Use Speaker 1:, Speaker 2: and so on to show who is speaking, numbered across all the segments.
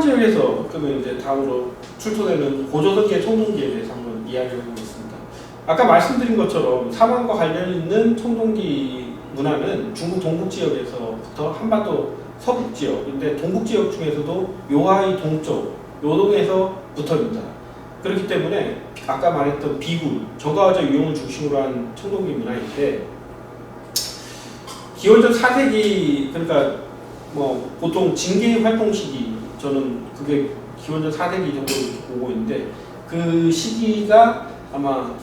Speaker 1: 지역에서 그러면 이제 다음으로 출토되는 고조선계 청동기에 대해서 한번 이야기를 해보겠습니다. 아까 말씀드린 것처럼 사망과 관련 있는 청동기 문화는 중국 동북 지역에서부터 한반도 서북 지역인데 동북 지역 중에서도 요하이 동쪽 요동에서 붙어입니다. 그렇기 때문에 아까 말했던 비굴, 저가화적 유형을 중심으로 한 청동기 문화인데 기원전 4세기 그러니까 뭐 보통 징계 활동 시기 저는 그게 기원전 4세기 정도 보고 있는데 그 시기가 아마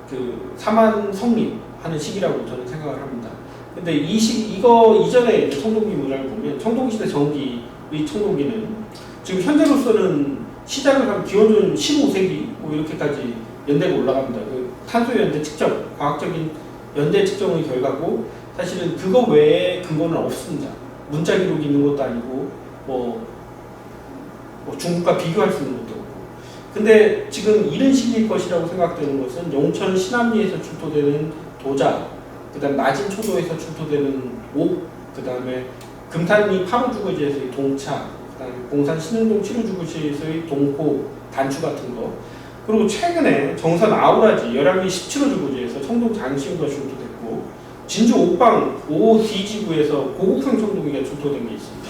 Speaker 1: 그 사만 성립하는 시기라고 저는 생각을 합니다. 근데 이 시기 이거 이전에 청동기 문화를 보면 청동시대 전기의 청동기는 지금 현재로서는 시작을 한 기원전 15세기 뭐 이렇게까지 연대가 올라갑니다. 그 탄소 연대 측정, 과학적인 연대 측정의 결과고 사실은 그거 외에 근거는 없습니다. 문자 기록이 있는 것도 아니고 뭐 중국과 비교할 수 있는 것도 없고. 근데 지금 이른 시기일 것이라고 생각되는 것은 용천 신암리에서 출토되는 도자, 그 다음 낮은 초도에서 출토되는 옥, 그 다음에 금탄리 파무주거지에서의 동차, 그 다음에 공산 신흥동 치료주거지에서의 동포, 단추 같은 거, 그리고 최근에 정선 아우라지 열암리 17호 주거지에서 청동 장시우가 출토됐고 진주 옥방 5D지구에서 고곡성 청동기가 출토된 게 있습니다.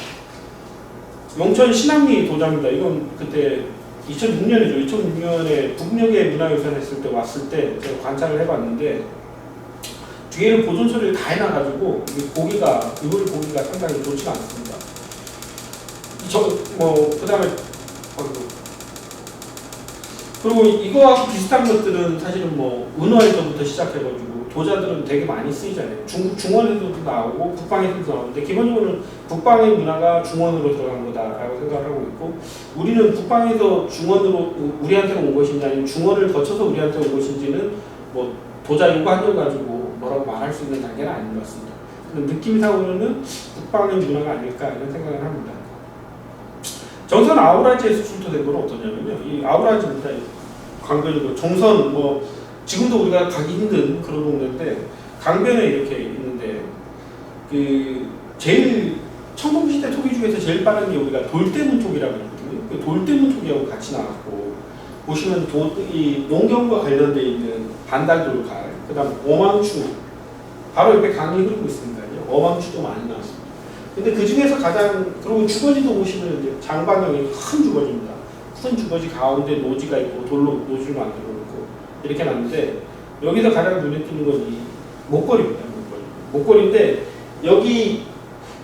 Speaker 1: 용천 신암리 도자입니다. 이건 그때 2006년이죠. 2006년에 북녘에 문화유산 했을 때 왔을 때 제가 관찰을 해봤는데 뒤에를 보존 처리를 다 해놔가지고 보기가 이걸 보기가 상당히 좋지가 않습니다. 그다음에 그리고 이거하고 비슷한 것들은 사실은 뭐 은화에서부터 시작해가지고 도자들은 되게 많이 쓰이잖아요. 중국 중원에서도 나오고 북방에서도 나오는데 기본적으로는 북방의 문화가 중원으로 들어간 거다라고 생각을 하고 있고 우리는 북방에서 중원으로 우리한테 온 것인지 아니면 중원을 거쳐서 우리한테 온 것인지는 뭐 도자 이거 한정 가지고 뭐라고 말할 수 있는 단계는 아닌 것 같습니다. 느낌상으로는 북방의 문화가 아닐까 이런 생각을 합니다. 정선 아우라지에서 출토된 건 어떠냐면요. 이 아우라지입니다. 강변이고 정선 뭐 지금도 우리가 가기 힘든 그런 동네인데 강변에 이렇게 있는데 그 제일 청동시대 토기 중에서 제일 빠른 게 우리가 돌대문 토기라고 있거든요. 그 돌대문 토기하고 같이 나왔고 보시면 이 농경과 관련되어 있는 반달돌갈, 그 다음 어망추 바로 옆에 강이 흐르고 있습니다요. 어망추도 많이 나왔습니다. 근데 그 중에서 가장 그리고 주거지도 보시면 이제 장반형이 큰 주거지입니다. 큰 주거지 가운데 노지가 있고 돌로 노지를 만들어 놓고 이렇게 놨는데 여기서 가장 눈에 띄는 건 이 목걸이입니다. 목걸이인데 여기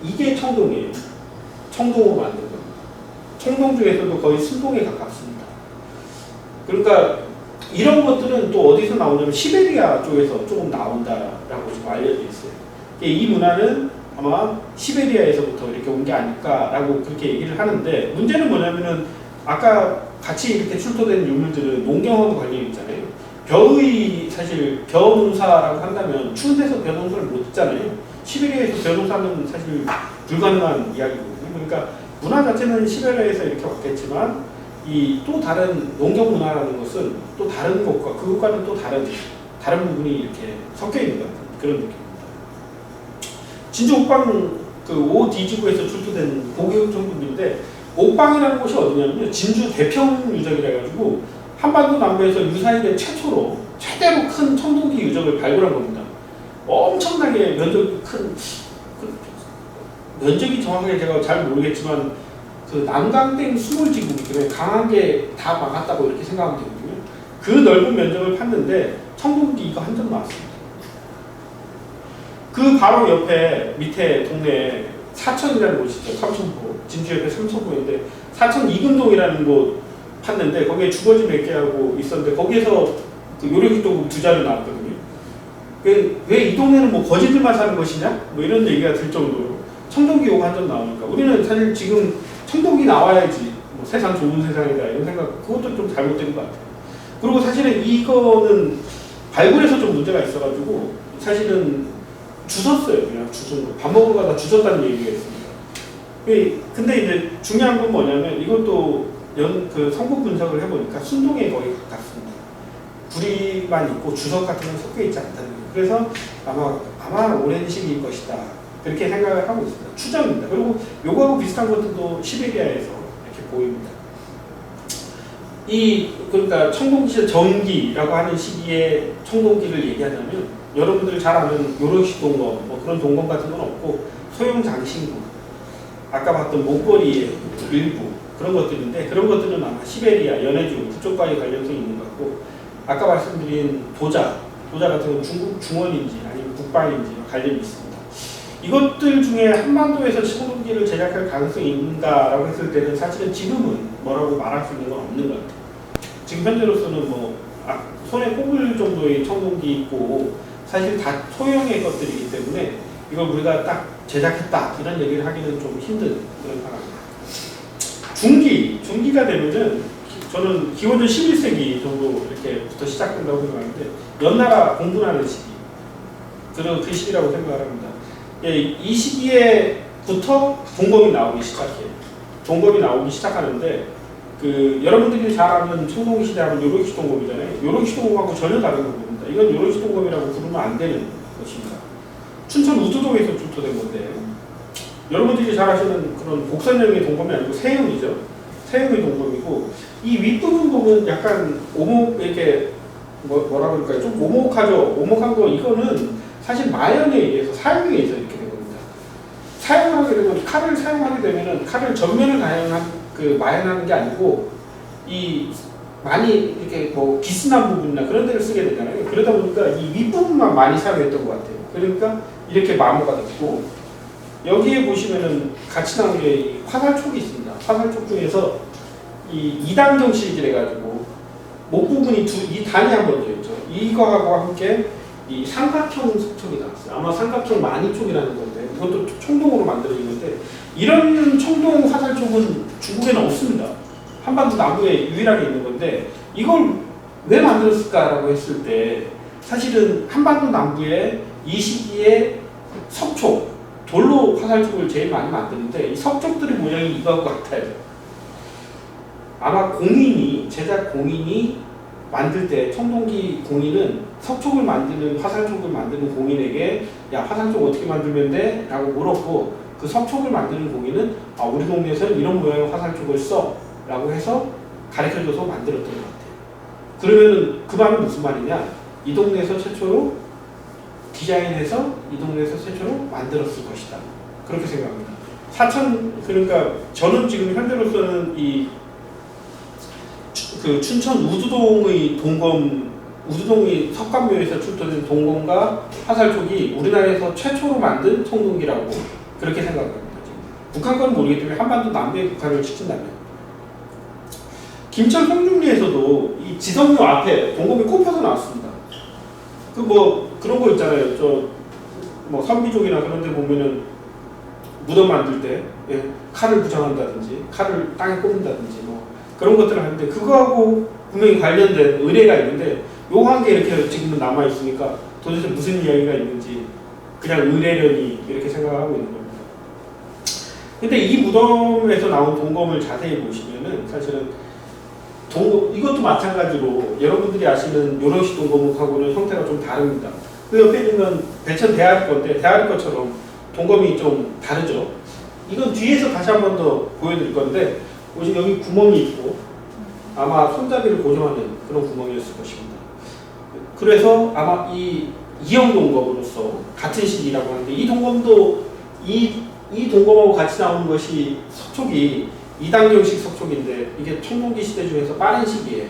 Speaker 1: 이게 청동이에요. 청동으로 만든 겁니다. 청동 중에서도 거의 순동에 가깝습니다. 그러니까 이런 것들은 또 어디서 나오냐면 시베리아 쪽에서 조금 나온다라고 지금 알려져 있어요. 이 문화는 아마 시베리아에서부터 이렇게 온 게 아닐까라고 그렇게 얘기를 하는데 문제는 뭐냐면은 아까 같이 이렇게 출토된 유물들은 농경하고 관련이 있잖아요. 벼의 사실 벼농사라고 한다면 추운 데서 벼농사를 못 짓잖아요. 시베리아에서 벼농사는 사실 불가능한 이야기거든요. 그러니까 문화 자체는 시베리아에서 이렇게 왔겠지만 이 또 다른 농경 문화라는 것은 또 다른 것과 그것과는 또 다른 부분이 이렇게 섞여 있는 것 같은 그런 느낌입니다. 진주 옥방 그 5D지구에서 출토된 고교육 청동기인데 옥방이라는 곳이 어디냐면요. 진주 대평 유적이라 해가지고 한반도 남부에서 유사일의 최초로 최대로 큰 청동기 유적을 발굴한 겁니다. 엄청나게 면적이 큰 면적이 정확하게 제가 잘 모르겠지만 그 남강땡 수몰지구기 강한 게 다 막았다고 이렇게 생각하면 되거든요. 그 넓은 면적을 팠는데 청동기 이거 한 점 나왔습니다. 그 바로 옆에 밑에 동네에 사천이라는 곳이 있죠. 삼천포. 진주 옆에 삼천포인데 사천 이금동이라는 곳 팠는데 거기에 주거지 몇 개하고 있었는데 거기에서 그 요령기도금 2자료 나왔거든요. 왜 이 동네는 뭐 거지들만 사는 것이냐? 뭐 이런 얘기가 들 정도로 청동기 요거 한 점 나오니까 우리는 사실 지금 청동기 나와야지 뭐 세상 좋은 세상이다 이런 생각 그것도 좀 잘못된 것 같아요. 그리고 사실은 이거는 발굴에서 좀 문제가 있어가지고 사실은 주웠어요. 그냥 주운 거. 밥 먹으러 가다 주웠다는 얘기가 있습니다. 근데 이제 중요한 건 뭐냐면 이것도 그 성분 분석을 해보니까 순동에 거의 가깝습니다. 구리만 있고 주석 같은 건 섞여 있지 않다는 거예요. 그래서 아마 오랜 시기일 것이다. 그렇게 생각을 하고 있습니다. 추정입니다. 그리고 요거하고 비슷한 것들도 시베리아에서 이렇게 보입니다. 그러니까 청동기 전기라고 하는 시기에 청동기를 얘기하자면 여러분들 잘 아는 요로시 동검 뭐 그런 동검 같은 건 없고 소형 장신구 아까 봤던 목걸이의 일부 그런 것들인데 그런 것들은 아마 시베리아, 연해주 그쪽과의 관련성이 있는 것 같고 아까 말씀드린 도자 같은 건 중국 중원인지 아니면 북방인지 관련이 있습니다. 이것들 중에 한반도에서 청동기를 제작할 가능성이 있는가라고 했을 때는 사실은 지금은 뭐라고 말할 수 있는 건 없는 것 같아요. 지금 현재로서는 뭐 손에 꼽을 정도의 청동기 있고 사실 다 소형의 것들이기 때문에 이걸 우리가 딱 제작했다 이런 얘기를 하기는 좀 힘든 그런 상황입니다. 중기가 되면은 저는 기원전 11세기 정도 이렇게부터 시작된다고 생각하는데 연나라 공분하는 시기 그런 그 시기라고 생각을 합니다. 예, 이 시기에부터 동검이 나오기 시작해요. 동검이 나오기 시작하는데 여러분들이 잘 아는 청동기 시대하면 요로시 동검이잖아요. 요로시 동검하고 전혀 다른 동검입니다. 이건 요로시 동검이라고 부르면 안 되는 것입니다. 춘천 우두동에서 출토된 건데 여러분들이 잘 아시는 그런 곡선형의 동검이 아니고 세형이죠. 세형의 동검이고 이 윗부분 보면 약간 이렇게 뭐라 그럴까요? 좀 오목하죠. 오목한 거 이거는 사실 마연에 의해서 사용에 의해서 이렇게 된 겁니다. 사용하게 되면 칼을 사용하게 되면은 칼을 전면을 마연하는 게 아니고 많이 이렇게 뭐 기스난 부분이나 그런 데를 쓰게 되잖아요. 그러다 보니까 이 윗부분만 많이 사용했던 것 같아요. 그러니까 이렇게 마모가 됐고 여기에 보시면은 같이 나온 게 화살촉이 있습니다. 화살촉 중에서 이 2단경 실질 해가지고 목 부분이 이 단이 한 번 더 있죠. 이거하고 함께 이 삼각형 촉이 나왔어요. 아마 삼각형 마니촉이라는 건데 이것도 청동으로 만들어지는데 이런 청동 화살촉은 중국에는 없습니다. 한반도 남부에 유일하게 있는 건데 이걸 왜 만들었을까라고 했을 때 사실은 한반도 남부에 이 시기에 석촉, 돌로 화살촉을 제일 많이 만드는데 이 석촉들의 모양이 이거하고 같아요. 아마 제작 공인이 만들 때 청동기 공인은 석촉을 만드는 화살촉을 만드는 공인에게 야 화살촉 어떻게 만들면 돼? 라고 물었고 그 석촉을 만드는 공인은 우리 동네에서는 이런 모양의 화살촉을 써 라고 해서 가르쳐줘서 만들었던 것 같아요. 그러면은 그 말은 무슨 말이냐? 이 동네에서 최초로 디자인해서 이 동네에서 최초로 만들었을 것이다. 그렇게 생각합니다. 그러니까 저는 지금 현재로서는 춘천 우두동의 우두동의 석관묘에서 출토된 동검과 화살촉이 우리나라에서 최초로 만든 청동기라고 그렇게 생각합니다. 북한 건 모르기 때문에 한반도 남부에 북한을 시킨다면 김천 송중리에서도 이 지성묘 앞에 동검이 꼽혀서 나왔습니다. 그런 거 있잖아요. 선비족이나 그런 데 보면은 무덤 만들 때 칼을 부정한다든지 칼을 땅에 꼽는다든지 그런 것들을 하는데 그거하고 분명히 관련된 의뢰가 있는데 요 한 개 이렇게 지금은 남아 있으니까 도대체 무슨 이야기가 있는지 그냥 의뢰련이 이렇게 생각하고 있는 겁니다. 근데 이 무덤에서 나온 동검을 자세히 보시면은 사실은 이것도 마찬가지로 여러분들이 아시는 요로시 동검하고는 형태가 좀 다릅니다. 그 옆에 있는 건 대천 대하리 건데 대하리 것처럼 동검이 좀 다르죠. 이건 뒤에서 다시 한 번 더 보여드릴 건데 여기 구멍이 있고 아마 손잡이를 고정하는 그런 구멍이었을 것입니다. 그래서 아마 이 이형 동검으로서 같은 시기라고 하는데 이 동검도 이 동검하고 같이 나오는 것이 석촉이 2단경식 석촉인데 이게 청동기 시대 중에서 빠른 시기에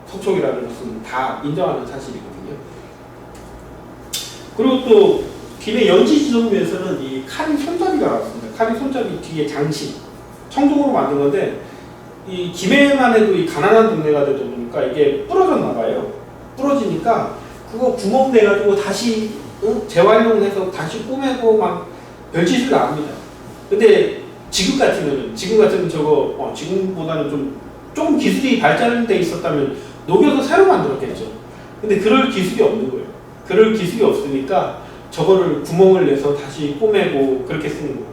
Speaker 1: 석촉이라는 것은 다 인정하는 사실이거든요. 그리고 또 김해 연지지정면에서는 이 칼이 손잡이가 나왔습니다. 칼이 손잡이 뒤에 장식 청동으로 만든 건데 이 김해만 해도 이 가난한 동네가 되다 보니까 이게 부러졌나 봐요. 부러지니까 그거 구멍 내가지고 다시 재활용해서 다시 꾸매고 막 별짓을 다 합니다. 근데 지금 같으면 저거 지금보다는 좀 기술이 발전돼 있었다면 녹여서 새로 만들었겠죠. 근데 그럴 기술이 없는 거예요. 그럴 기술이 없으니까 저거를 구멍을 내서 다시 꼬매고 그렇게 쓰는 겁니다.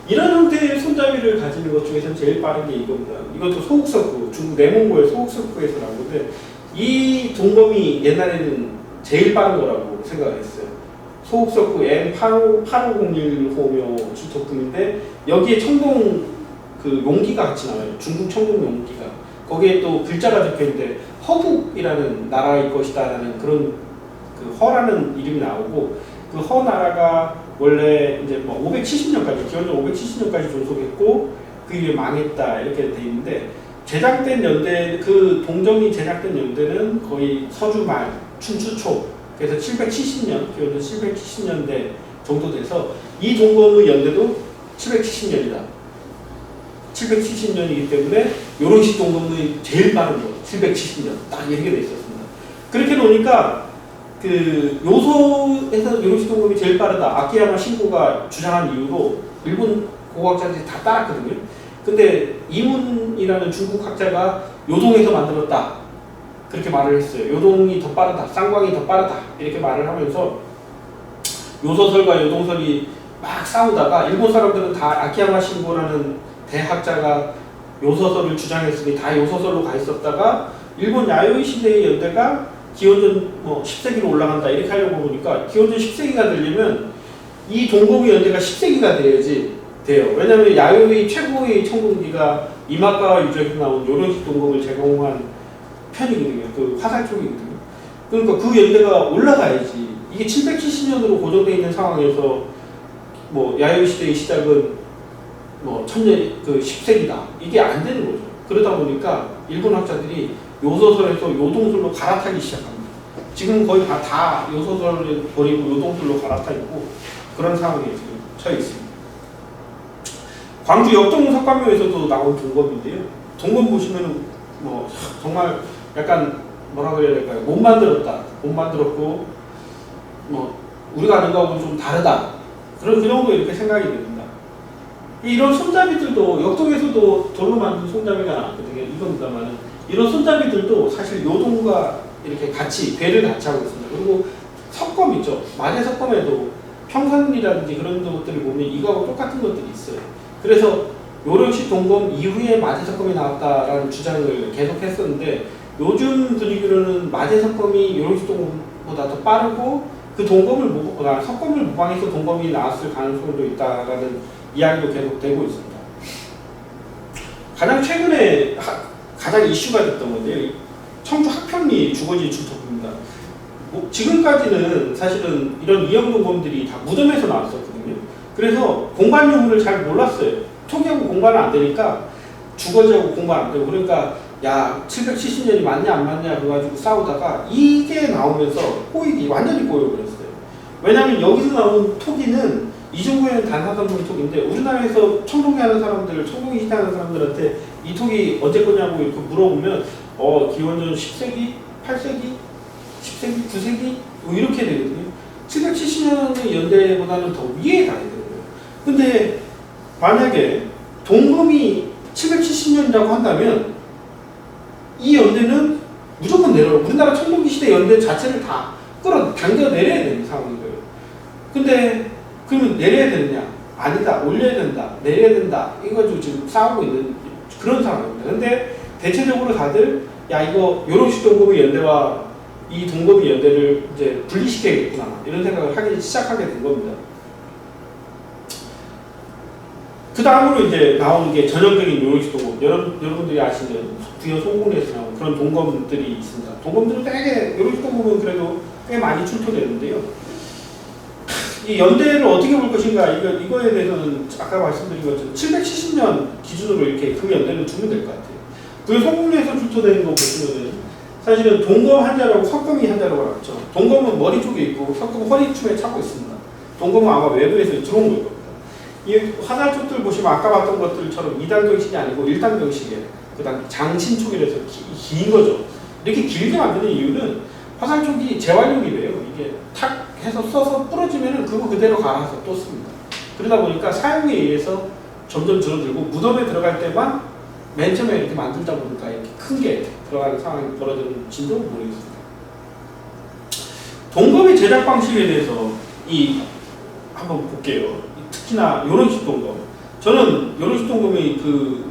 Speaker 1: 이런 형태의 손잡이를 가지는 것 중에서 제일 빠른 게 이겁니다. 이것도 소국석구, 중국 내몽고의 소국석구에서 나온 건데 이 동검이 옛날에는 제일 빠른 거라고 생각을 했어요. 소국석구 M8501 호묘 주토품인데 여기에 청동 그 용기가 같이 나와요. 중국 청동 용기가. 거기에 또 글자가 적혀있는데 허국이라는 나라일 것이다라는 그런 그 허라는 이름이 나오고 그 허 나라가 원래 이제 뭐 570년까지 기원전 570년까지 존속했고 그 이후에 망했다 이렇게 돼 있는데 제작된 연대 그 동정이 제작된 연대는 거의 서주 말 춘추 초 그래서 770년 기원전 770년대 정도 돼서 이 동검의 연대도 770년이다. 770년이기 때문에 요런식 동검의 제일 빠른 거 770년 딱 이렇게 돼 있었습니다. 그렇게 놓으니까 그 요소에서 요런식 동검이 제일 빠르다. 아키야마 신고가 주장한 이유로 일본 고고학자들이 다 따랐거든요. 근데 이문이라는 중국 학자가 요동에서 만들었다. 그렇게 말을 했어요. 요동이 더 빠르다. 쌍광이 더 빠르다. 이렇게 말을 하면서 요소설과 요동설이 막 싸우다가 일본 사람들은 다 아키야마 신고라는 대학자가 요소설을 주장했으니 다 요소설로 가 있었다가 일본 야요이 시대의 연대가 기원전 뭐 10세기로 올라간다 이렇게 하려고 보니까 기원전 10세기가 되려면 이 동검의 연대가 10세기가 돼야지 돼요. 왜냐하면 야요이 최고의 청동기가 이마카와 유적에서 나온 요런식 동검을 제공한 편이거든요. 그 화살 쪽이거든요. 그러니까 그 연대가 올라가야지. 이게 770년으로 고정되어 있는 상황에서 뭐 야요이 시대의 시작은 뭐 천년 그 10세기다. 이게 안 되는 거죠. 그러다 보니까 일본 학자들이 요소설에서 요동설로 갈아타기 시작합니다. 지금 거의 다 요소설을 버리고 요동설로 갈아타 있고 그런 상황에 지금 처해 있습니다. 광주 역동 석가묘에서도 나온 동검인데요. 동검 보시면 뭐 정말 약간 뭐라 그래야 될까요? 못 만들었다. 못 만들었고 뭐 우리가 아는 거하고 좀 다르다. 그 정도 이렇게 생각이 됩니다. 이런 손잡이들도 역동에서도 돌로 만든 손잡이가 나왔거든요. 이겁니다만은 이런 손잡이들도 사실 요동과 이렇게 같이 배를 같이 하고 있습니다. 그리고 석검 있죠. 마제 석검에도 평선이라든지 그런 것들을 보면 이거하고 똑같은 것들이 있어요. 그래서 요런식 동검 이후에 마제 석검이 나왔다라는 주장을 계속 했었는데 요즘 분위기로는 마제 석검이 요런식 동검보다 더 빠르고 그 동검을 석검을 모방해서 동검이 나왔을 가능성도 있다라는 이야기도 계속 되고 있습니다. 가장 최근에 가장 이슈가 됐던 건데요. 청주 학평리 주거지 출토입니다. 뭐 지금까지는 사실은 이런 이형동검들이 다 무덤에서 나왔었거든요. 그래서 공간 유무를 잘 몰랐어요. 토기하고 공간은 안 되니까 주거지하고 공간 안 되고 그러니까 야 770년이 맞냐 안 맞냐 그래가지고 싸우다가 이게 나오면서 호익이 완전히 꼬여버렸어요. 왜냐하면 여기서 나온 토기는 이중구에는 단사선물 톡인데 우리나라에서 청동기 하는 사람들, 청동기 시대하는 사람들한테 이 톡이 언제 거냐고 이렇게 물어보면 기원전 10세기, 8세기, 10세기, 9세기 뭐 이렇게 되거든요. 770년의 연대보다는 더 위에 가야 되거든요. 근데 만약에 동검이 770년이라고 한다면 이 연대는 무조건 내려요. 우리나라 청동기 시대 연대 자체를 다 끌어당겨 내려야 되는 상황인 거예요. 근데 그러면 내려야 되느냐? 아니다. 올려야 된다. 내려야 된다. 이거 가지고 지금 싸우고 있는 그런 상황입니다. 근데 대체적으로 다들 야 이거 요런식 동검의 연대와 이 동검의 연대를 이제 분리시켜야겠구나 이런 생각을 하기 시작하게 된 겁니다. 그 다음으로 이제 나오는 게 전형적인 요런식 동검. 여러분들이 아시는 부여 송공리에서 나온 그런 동검들이 있습니다. 동검들은 되게 요런식 동검은 그래도 꽤 많이 출토되는데요. 이 연대를 어떻게 볼 것인가 이거에 대해서는 아까 말씀드린 것처럼 770년 기준으로 이렇게 그 연대를 두면 될 것 같아요. 부여 송공리에서 출토되는 거 보시면은 사실은 동검 한자라고 석검이 한자라고 나왔죠. 동검은 머리 쪽에 있고 석검은 허리춤에 차고 있습니다. 동검은 아마 외부에서 들어온 걸 겁니다. 이 화살촉들 보시면 아까 봤던 것들처럼 2단 경식이 아니고 1단 경식이에요. 그 다음 장신촉이라서 긴 거죠. 이렇게 길게 만드는 이유는 화살촉이 재활용이래요. 이게 탁 해서 써서 부러지면은 그거 그대로 갈아서 또 씁니다. 그러다 보니까 사용에 의해서 점점 줄어들고 무덤에 들어갈 때만 맨 처음에 이렇게 만들다 보니까 이렇게 큰 게 들어가는 상황이 벌어지는지도 모르겠습니다. 동검의 제작 방식에 대해서 한번 볼게요. 특히나 요런식 동검. 저는 요런식 동검의 그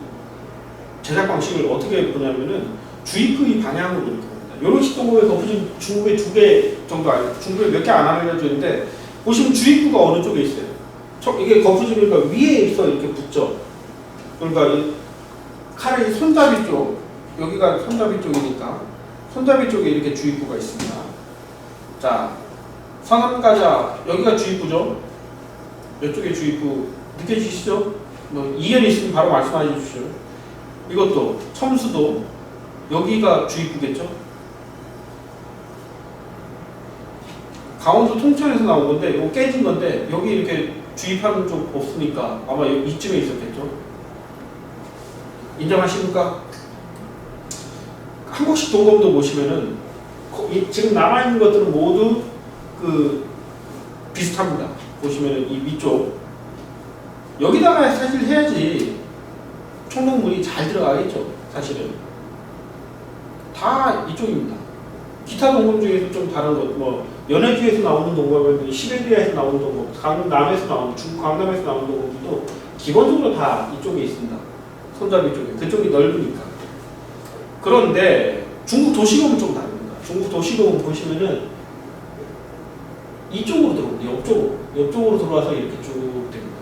Speaker 1: 제작 방식을 어떻게 보냐면은 주입의 방향으로 이렇게 봅니다. 요런식 동검의 거푸집 중국에 2개 정도 아니고 중국에 몇 개 안 알려져 있는데 보시면 주입구가 어느 쪽에 있어요. 이게 거푸집이니까 위에 있어 이렇게 붙죠. 그러니까 이 칼의 손잡이 쪽, 여기가 손잡이 쪽이니까 손잡이 쪽에 이렇게 주입구가 있습니다. 자, 상한가자 여기가 주입구죠. 이쪽에 주입구 느껴지시죠? 뭐 이견이 있으면 바로 말씀해 주십시오. 이것도 첨수도 여기가 주입구겠죠. 강원도 통천에서 나온 건데 이거 깨진 건데 여기 이렇게 주입하는 쪽 없으니까 아마 이쯤에 있었겠죠. 인정하십니까? 한국식 동검도 보시면은 지금 남아있는 것들은 모두 그 비슷합니다. 보시면은 이 위쪽 여기다가 사실 해야지 총동물이 잘 들어가겠죠. 사실은 다 이쪽입니다. 기타 동검 중에서 좀 다른 것, 뭐 연해주에서 나오는 동검이든 시베리아에서 나오는 동검, 강남에서 나오는 중국 강남에서 나오는 동검도 기본적으로 다 이쪽에 있습니다. 손잡이 쪽에 그쪽이 넓으니까. 그런데 중국 도시검은 좀 다릅니다. 중국 도시검은 보시면은 이쪽으로 들어옵니다. 옆쪽으로 들어와서 이렇게 쭉 됩니다.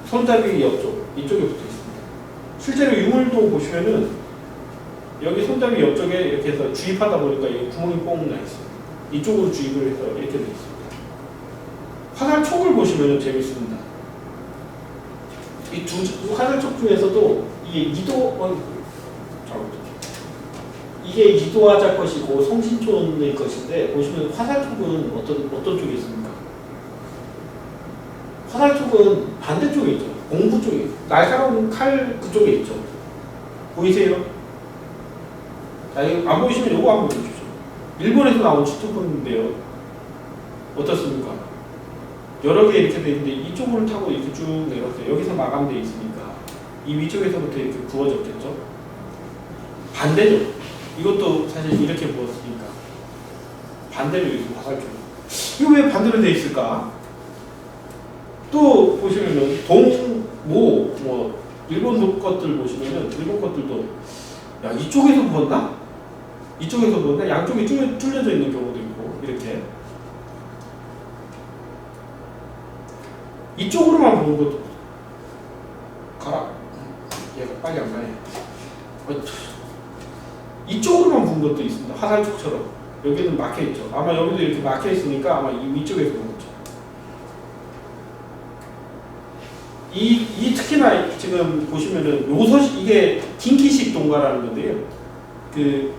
Speaker 1: 손잡이 옆쪽 이쪽에 붙어 있습니다. 실제로 유물도 보시면은 여기 손잡이 옆쪽에 이렇게 해서 주입하다 보니까 이 구멍이 뽕 나 있어요. 이쪽으로 주입을 해서 이렇게 되어 있습니다. 화살촉을 보시면은 재밌습니다. 이 두 화살촉 중에서도 이게 이게 이도화자 것이고 성신촌의 것인데 보시면 화살촉은 어떤 쪽에 있습니까? 화살촉은 반대쪽에 있죠. 공부 쪽에 날카로운 칼 그쪽에 있죠. 보이세요? 자, 이거 안 보이시면 이거 한번 보여주십시오. 일본에서 나온 치토폰인데요. 어떻습니까? 여러 개 이렇게 돼 있는데 이쪽을 타고 이렇게 쭉 내려왔어요. 여기서 마감되어 있으니까 이 위쪽에서부터 이렇게 부어졌겠죠. 반대죠. 이것도 사실 이렇게 부었으니까 반대로 이렇게 화살촉. 이거 왜 반대로 돼 있을까? 또 보시면은 동모 뭐 일본 것들 보시면은 일본 것들도 야 이쪽에서 부었나? 이쪽에서 부었나? 양쪽이 뚫려져 있는 경우도 있고 이렇게 이쪽으로만 보는 것도 가라. 얘가 빨리 안 가네. 이쪽으로만 본 것도 있습니다. 화살촉처럼 여기는 막혀 있죠. 아마 여기도 이렇게 막혀 있으니까 아마 이 위쪽에서 본 거죠. 이 특히나 지금 보시면은 요소식 이게 긴기식 동가라는 건데요. 그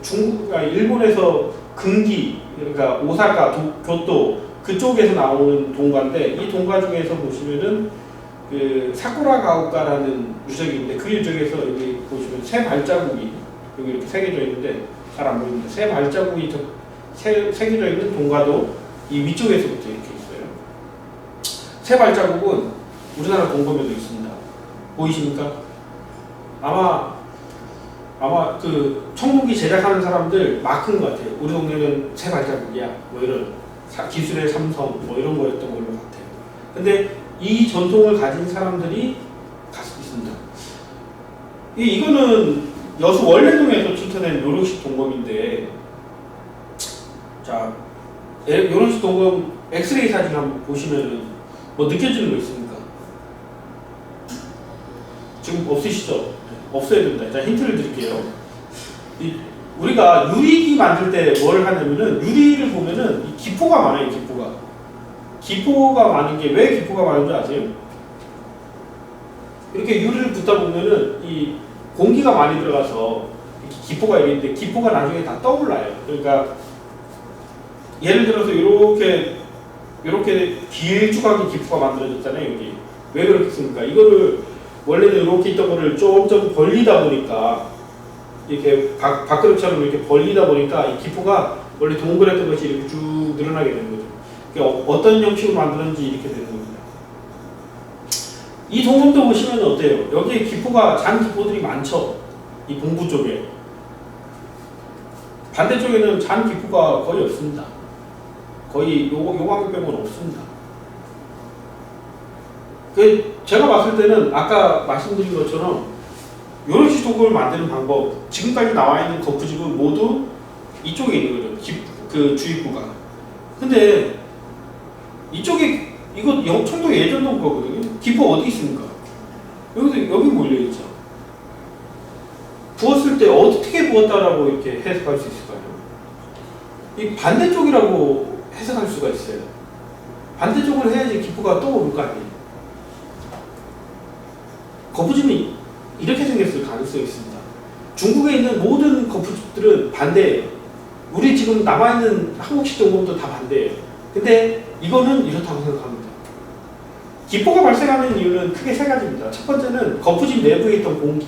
Speaker 1: 일본에서 근기 그러니까 오사카 교토 그쪽에서 나오는 동가인데 이 동가 중에서 보시면은 그 사쿠라 가오카라는 유적이 있는데 그 유적에서 여기 보시면 새 발자국이 여기 이렇게 새겨져 있는데 잘 안 보입니다. 새 발자국이 새겨져 있는 동가도 이 위쪽에서부터 이렇게 있어요. 새 발자국은 우리나라 동검에도 있습니다. 보이십니까? 아마 그 청동기 제작하는 사람들 마크인 것 같아요. 우리 동네는 새 발자국이야. 뭐 이런 기술의 삼성 뭐 이런 거였던 걸로 같아요. 근데 이 전통을 가진 사람들이 있습니다. 이거는 여수 원래동에서 출토된 요령식 동검인데, 자, 요령식 동검 엑스레이 사진 한번 보시면은 뭐 느껴지는 거 있습니까? 지금 없으시죠? 없어야 됩니다. 일단 힌트를 드릴게요. 우리가 유리기 만들 때 뭘 하냐면은 유리를 보면은 이 기포가 많아요. 기포가 많은 게 왜 기포가 많은 줄 아세요? 이렇게 유리를 붓다 보면은 이 공기가 많이 들어가서 기포가 있는데 기포가 나중에 다 떠올라요. 그러니까 예를 들어서 이렇게 길쭉하게 기포가 만들어졌잖아요. 여기 왜 그렇겠습니까? 이거를 원래는 이렇게 있던 거를 좀 벌리다 보니까 이렇게 밥그릇처럼 이렇게 벌리다 보니까 이 기포가 원래 동그랬던 것이 이렇게 쭉 늘어나게 되는 거죠. 그러니까 어떤 형식으로 만들었는지 이렇게 되는 겁니다. 이 동검도 보시면 어때요? 여기에 기포가 잔 기포들이 많죠. 이 봉부 쪽에. 반대쪽에는 잔 기포가 거의 없습니다. 거의 요광 빼고는 없습니다. 제가 봤을 때는 아까 말씀드린 것처럼 요런식 동검을 만드는 방법, 지금까지 나와 있는 거푸집은 모두 이쪽에 있는 거죠. 그 주입구가. 근데 이쪽에 이거 청도 예전동 거거든요. 기포 어디 있습니까? 여기 몰려 있죠. 부었을 때 어떻게 부었다라고 이렇게 해석할 수 있을까요? 이 반대쪽이라고 해석할 수가 있어요. 반대쪽을 해야지 기포가 떠오를 거 아니에요. 거푸집이 이렇게 생겼을 가능성이 있습니다. 중국에 있는 모든 거푸집들은 반대예요. 우리 지금 남아있는 한국식 동검도 다 반대예요. 근데 이거는 이렇다고 생각합니다. 기포가 발생하는 이유는 크게 세 가지입니다. 첫 번째는 거푸집 내부에 있던 공기.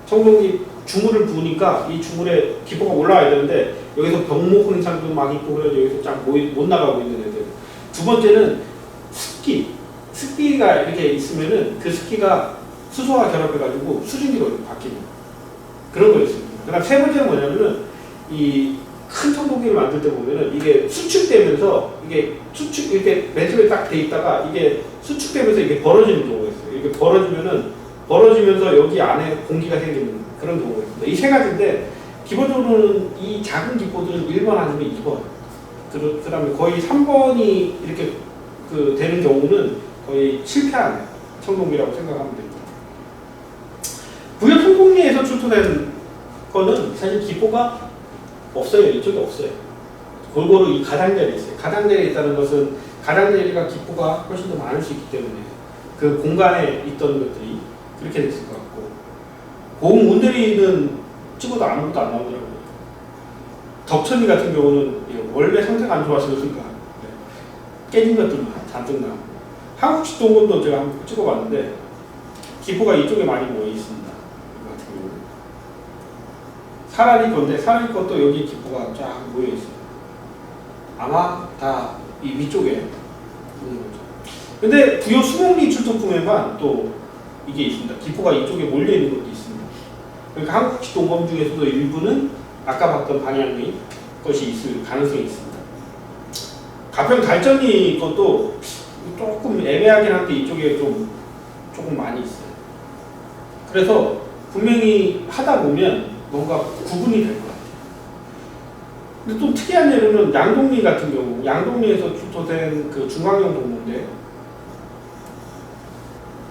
Speaker 1: 청동기 주물을 부으니까 이 주물에 기포가 올라와야 되는데 여기서 병목 현상도 막 있고 그래서 여기서 쫙 못 나가고 있는 애들. 두 번째는 습기. 습기가 이렇게 있으면은 그 습기가 수소와 결합해가지고 수증기로 바뀌는 그런 거였습니다. 그다음 세 번째는 뭐냐면은 이 큰 청동기를 만들 때 보면은 이게 수축되면서 이게 수축 이렇게 맨 처음에 딱 돼 있다가 이게 수축되면서 이게 벌어지는 경우가 있어요. 이렇게 벌어지면서 여기 안에 공기가 생기는 그런 경우가 있습니다. 이 세 가지인데 기본적으로는 이 작은 기포들은 1번 아니면 2번. 그 다음에 거의 3번이 이렇게 되는 경우는 거의 실패한 청동기라고 생각하면 됩니다. 부여 통곡리에서 출토된 거는 사실 기포가 없어요. 이쪽에 없어요. 골고루 이 가장자리에 있어요. 가장자리에 있다는 것은 가장자리가 기포가 훨씬 더 많을 수 있기 때문에 그 공간에 있던 것들이 그렇게 됐을 것 같고 고음 운대리는 찍어도 아무것도 안 나오더라고요. 덕천이 같은 경우는 원래 상태가 안 좋아서 그런가 깨진 것들만 잔뜩 나오고 한국식 동검도 제가 한번 찍어봤는데 기포가 이쪽에 많이 모여 있습니다. 이거 같은 경우는 사라리 건데 사라리 것도 여기 기포가 쫙 모여 있어요. 아마 다 이 위쪽에 있는 거죠. 근데 부여 수목리 출토품에만 또 이게 있습니다. 기포가 이쪽에 몰려 있는 것도 있습니다. 그러니까 한국식 동검 중에서도 일부는 아까 봤던 방향의 것이 있을 가능성이 있습니다. 가평 달전이 것도 조금 애매하긴 한데 이쪽에 조금 많이 있어요. 그래서 분명히 하다 보면 뭔가 구분이 될 것 같아요. 근데 또 특이한 예로는 양동리 같은 경우, 양동리에서 출토된 그 중앙형 동문인데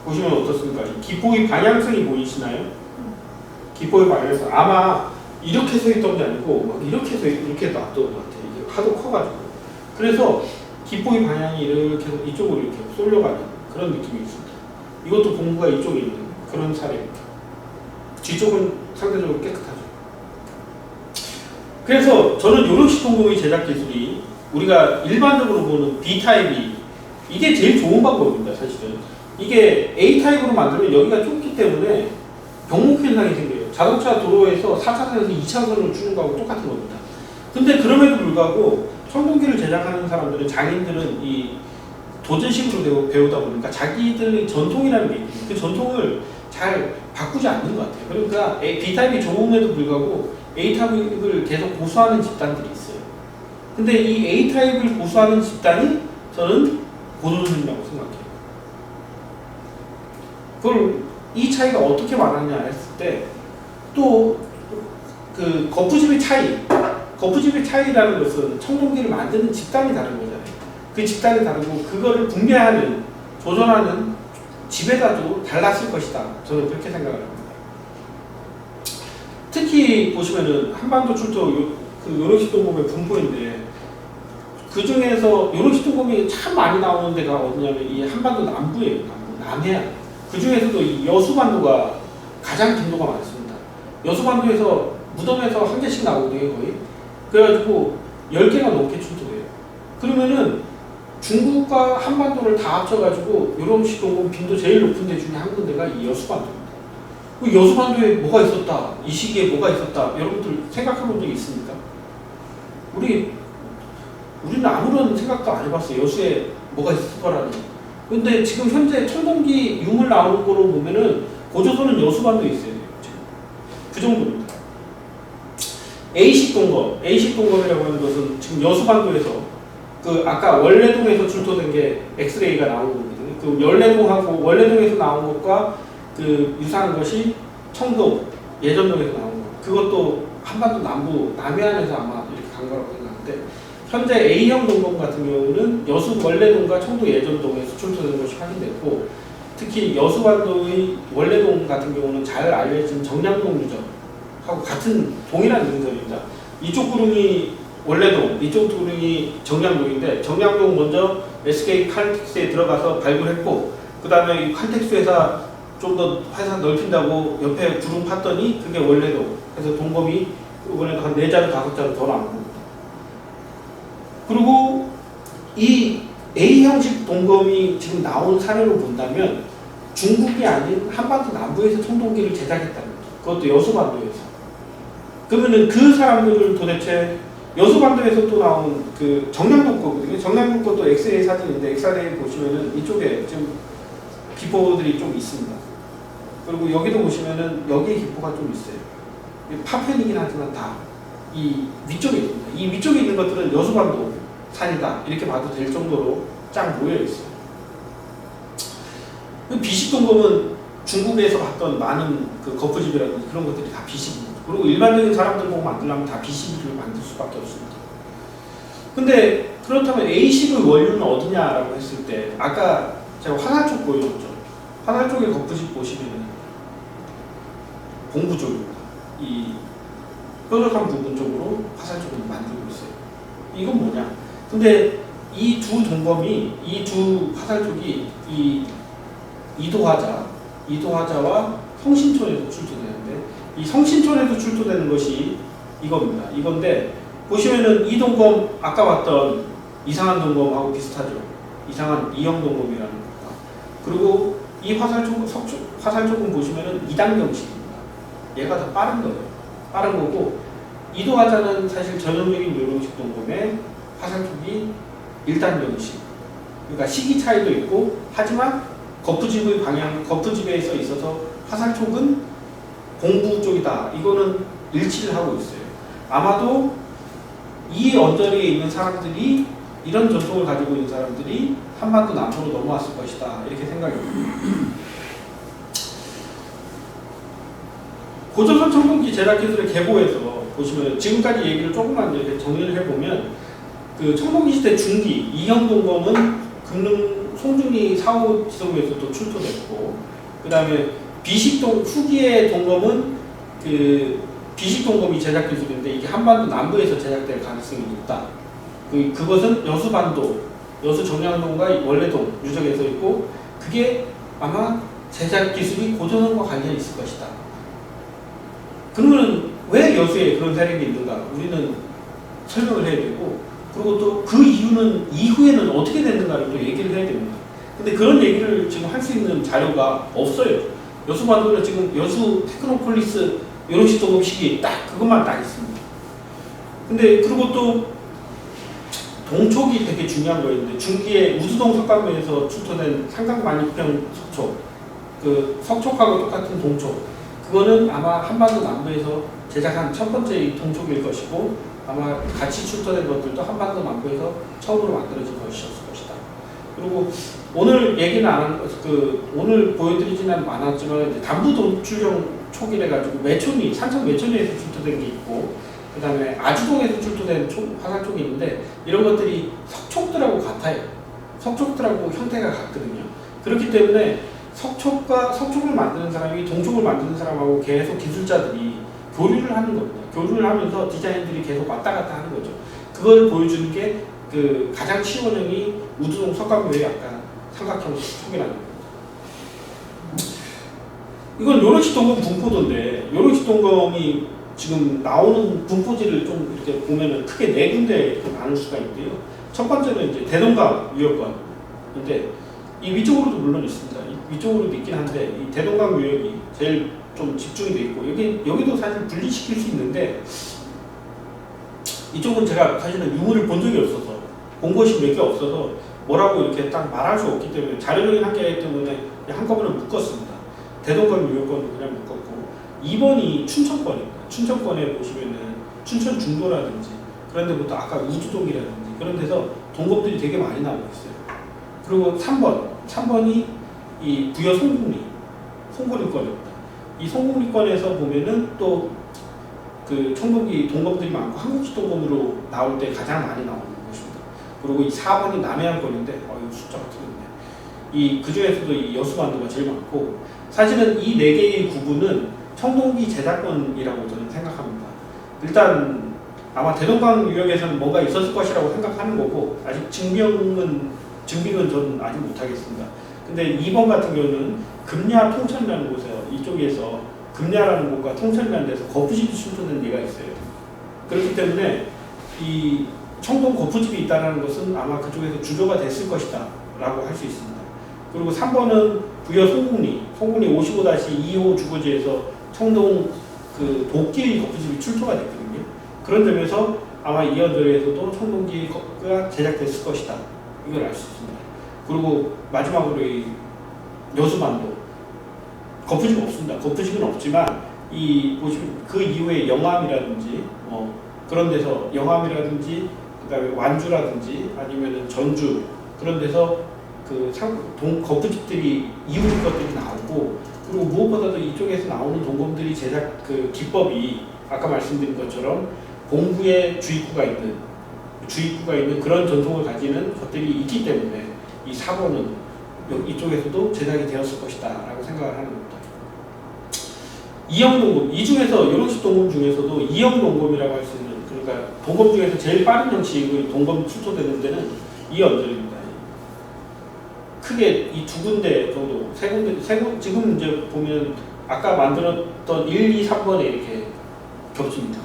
Speaker 1: 보시면 어떻습니까? 기포의 방향성이 보이시나요? 기포의 방향성 아마 이렇게 서 있던 게 아니고 막 이렇게 놨던 것 같아요. 이게 하도 커가지고. 그래서 기포의 방향이 이렇게 이쪽으로 이렇게 쏠려가는 그런 느낌이 있습니다. 이것도 봉구가 이쪽에 있는 그런 사례입니다. 뒤쪽은 상대적으로 깨끗하죠. 그래서 저는 요런식 동공의 제작 기술이 우리가 일반적으로 보는 B타입이 이게 제일 좋은 방법입니다. 사실은 이게 A타입으로 만들면 여기가 좁기 때문에 병목 현상이 생겨요. 자동차 도로에서 4차선에서 2차선으로 주는 거하고 똑같은 겁니다. 근데 그럼에도 불구하고 청동기를 제작하는 사람들은 장인들은 이 도전식으로 배우다 보니까 자기들의 전통이라는 게 있고 그 전통을 잘 바꾸지 않는 것 같아요. 그러니까 B타입이 좋음에도 불구하고 A타입을 계속 고수하는 집단들이 있어요. 근데 이 A타입을 고수하는 집단이 저는 고전순이라고 생각해요. 그걸 이 차이가 어떻게 말하느냐 했을 때 또 그 거푸집의 차이라는 것은 청동기를 만드는 집단이 다른 거잖아요. 그 집단이 다르고 그거를 분배하는 조절하는 지배자도 달랐을 것이다. 저는 그렇게 생각을 합니다. 특히 보시면은 한반도 출토 그 요런식 동검의 분포인데 그 중에서 요런식 동검이 참 많이 나오는 데가 어디냐면 이 한반도 남부예요. 남해안. 그 중에서도 이 여수반도가 가장 빈도가 많습니다. 여수반도에서 무덤에서 한 개씩 나오거든요, 거의. 그래가지고 10개가 넘게 출토돼요. 그러면은 중국과 한반도를 다 합쳐가지고 요런식 동검 빈도 제일 높은 데 중에 한 군데가 이 여수반도입니다. 그 여수반도에 뭐가 있었다, 이 시기에 뭐가 있었다, 여러분들 생각해 본 적이 있습니까? 우리는 아무런 생각도 안 해봤어요. 여수에 뭐가 있을 거라니. 근데 지금 현재 청동기 유물 나오는 거로 보면은 고조선은 여수반도에 있어야 돼요. 지금. 그 정도입니다. A식 동검이라고 하는 것은 지금 여수반도에서 그 아까 원래동에서 출토된 게 엑스레이가 나온 거거든요. 그 원래동에서 나온 것과 그 유사한 것이 청동, 예전동에서 나온 거. 그것도 한반도 남해안에서 아마 이렇게 간 거라고 생각하는데 현재 A형 동검 같은 경우는 여수 원래동과 청도 예전동에서 출토된 것이 확인됐고 특히 여수반도의 원래동 같은 경우는 잘 알려진 정량동 유적 하고 같은 동일한 능선입니다. 이쪽 구릉이 원래동, 이쪽 구릉이 정량동인데 정량동 먼저 SK 칼텍스에 들어가서 발굴했고 그 다음에 이 칼텍스 회사 좀 더 회사 넓힌다고 옆에 구릉 팠더니 그게 원래동. 그래서 동검이 이번에도 한 4자루 5자루 더 나온 겁니다. 그리고 이 A 형식 동검이 지금 나온 사례로 본다면 중국이 아닌 한반도 남부에서 청동기를 제작했다는 거죠. 그것도 여수반도에서. 그러면은 그 사람들을 도대체 여수반도에서 또 나온 그 정량동 거거든요. 정량동 것도 엑스레이 사진인데 엑스레이 보시면은 이쪽에 지금 기포들이 좀 있습니다. 그리고 여기도 보시면은 여기에 기포가 좀 있어요. 파편이긴 하지만 다 이 위쪽에 있습니다. 이 위쪽에 있는 것들은 여수반도 산이다 이렇게 봐도 될 정도로 쫙 모여 있어요. 비식동검은 중국에서 봤던 많은 그 거푸집이라든지 그런 것들이 다 비식입니다. 그리고 일반적인 사람들 보고 만들려면 다 비식을 만들 수밖에 없습니다. 근데 그렇다면 A식의 원료는 어디냐라고 했을 때 아까 제가 화살 쪽 보여줬죠. 화살 쪽의 거푸집 보시면 봉부 쪽입니다. 이 뾰족한 부분 쪽으로 화살 쪽을 만들고 있어요. 이건 뭐냐? 근데 이 두 동검이 이 두 화살 쪽이 이 이도화자와 성신촌에서 출토되는데 이 성신촌에서 출토되는 것이 이겁니다. 이건데 보시면은 이 동검 아까 봤던 이상한 동검하고 비슷하죠. 이상한 이형 동검이라는 겁니다. 그리고 이 화살촉은 보시면은 2단경식입니다. 얘가 더 빠른 거예요. 빠른 거고 이도화자는 사실 전형적인 요령식 동검의 화살촉이 1단경식. 그러니까 시기 차이도 있고 하지만 거푸집의 방향, 거푸집에서 있어서 화살촉은 공부 쪽이다. 이거는 일치를 하고 있어요. 아마도 이 언저리에 있는 사람들이 이런 전통을 가지고 있는 사람들이 한반도 남부로 넘어왔을 것이다. 이렇게 생각이 듭니다. 고조선 청동기 제작 기술의 계보에서 보시면 지금까지 얘기를 조금만 이렇게 정리를 해보면 그 청동기 시대 중기 이형 동검은 금능 송중리 4호 지점에서 또 출토됐고 그 다음에 비식동 후기의 동검은 그 비식동검이 제작 기술인데 이게 한반도 남부에서 제작될 가능성이 있다. 그것은 여수반도, 여수 정량동과 원래동 유적에서 있고 그게 아마 제작 기술이 고조선과 관련이 있을 것이다. 그러면 왜 여수에 그런 세력이 있는가? 우리는 설명을 해야 되고 그리고 또 그 이유는 이후에는 어떻게 됐는가를 또 얘기를 해야 됩니다. 근데 그런 얘기를 지금 할 수 있는 자료가 없어요. 여수반도는 지금 여수 테크노폴리스 요런식 동검식이 딱 그것만 딱 있습니다. 근데 그리고 또 동촉이 되게 중요한 거였는데 중기의 우두동 석가모에서 출토된 상강만입형 석촉 그 석촉하고 똑같은 동촉 그거는 아마 한반도 남부에서 제작한 첫 번째 동촉일 것이고 아마 같이 출토된 것들도 한반도 남부에서 처음으로 만들어진 것이었을 것이다. 그리고 오늘 얘기는 안 한, 오늘 보여드리지는 않았지만 이제 단부 동출형 촉이래 가지고 매촌이 산청 매촌리에서 출토된 게 있고 그 다음에 아주동에서 출토된 화살촉이 있는데 이런 것들이 석촉들하고 같아요. 석촉들하고 형태가 같거든요. 그렇기 때문에 석촉을 만드는 사람이 동촉을 만드는 사람하고 계속 기술자들이 교류를 하는 겁니다. 교류를 하면서 디자인들이 계속 왔다 갔다 하는 거죠. 그걸 보여주는 게 그 가장 시원형이 우두동 석가모의 약간 삼각형 촉이라는 겁니다. 이건 요런식 동검 분포도인데 요런식 동검이 지금 나오는 분포지를 좀 이렇게 보면은 크게 4군데 이렇게 나눌 수가 있는데요. 첫 번째는 이제 대동강 유역권인데 이 위쪽으로도 물론 있습니다. 위쪽으로도 있긴 한데 이 대동강 유역이 제일 좀 집중이 돼 있고 여기도 사실 분리시킬 수 있는데 이쪽은 제가 사실은 유물을 본 적이 없어서 본 것이 몇 개 없어서 뭐라고 이렇게 딱 말할 수 없기 때문에 자료적인 한계이기 때문에 한꺼번에 묶었습니다. 대동강 유역권은 그냥 묶었고 2번이 춘천권입니다. 춘천권에 보시면은 춘천 중도라든지 그런 데부터 아까 우주동이라든지 그런 데서 동검들이 되게 많이 나오고 있어요. 그리고 3번이 이 부여 송고리권입니다. 이 송고리권에서 보면은 또 그 청동기 동검들이 많고 한국식 동검으로 나올 때 가장 많이 나오는 것입니다. 그리고 이 4번이 남해안권인데 이거 숫자가 틀렸네. 그 중에서도 이 여수반도가 제일 많고 사실은 이 4개의 구분은 청동기 제작권이라고 저는 생각합니다. 일단 아마 대동강 유역에서는 뭔가 있었을 것이라고 생각하는 거고 아직 증빙은 저는 아직 못하겠습니다. 근데 2번 같은 경우는 금야 통천이라는 곳에요. 이쪽에서 금야라는 곳과 통천이라는 데서 거푸집이 출토된 데가 있어요. 그렇기 때문에 이 청동 거푸집이 있다는 것은 아마 그쪽에서 주조가 됐을 것이다 라고 할 수 있습니다. 그리고 3번은 부여 송군이 55-2호 주거지에서 청동 그 도끼 거푸집이 출토가 됐거든요. 그런 점에서 아마 이 언저리에서도 청동기가 제작됐을 것이다. 이걸 알 수 있습니다. 그리고 마지막으로 이 여수반도 거푸집 없습니다. 거푸집은 없지만 이 보시면 그 이후에 영암이라든지 그런 데서 영암이라든지 그다음에 완주라든지 아니면은 전주 그런 데서 그 거푸집들이 이웃 것들이 나오고 그리고 무엇보다도 이쪽에서 나오는 동검들이 제작 그 기법이 아까 말씀드린 것처럼 공부에 주입구가 있는 그런 전통을 가지는 것들이 있기 때문에 이 4번은 이쪽에서도 제작이 되었을 것이다 라고 생각을 하는 겁니다. 이형 동검, 이 중에서 요런식 동검 중에서도 이형 동검이라고 할 수 있는 그러니까 동검 중에서 제일 빠른 형식의 동검 출토되는 데는 이 언저리입니다. 크게 이 두 군데 정도, 세 군데, 지금 이제 보면 아까 만들었던 1, 2, 3번에 이렇게 겹칩니다.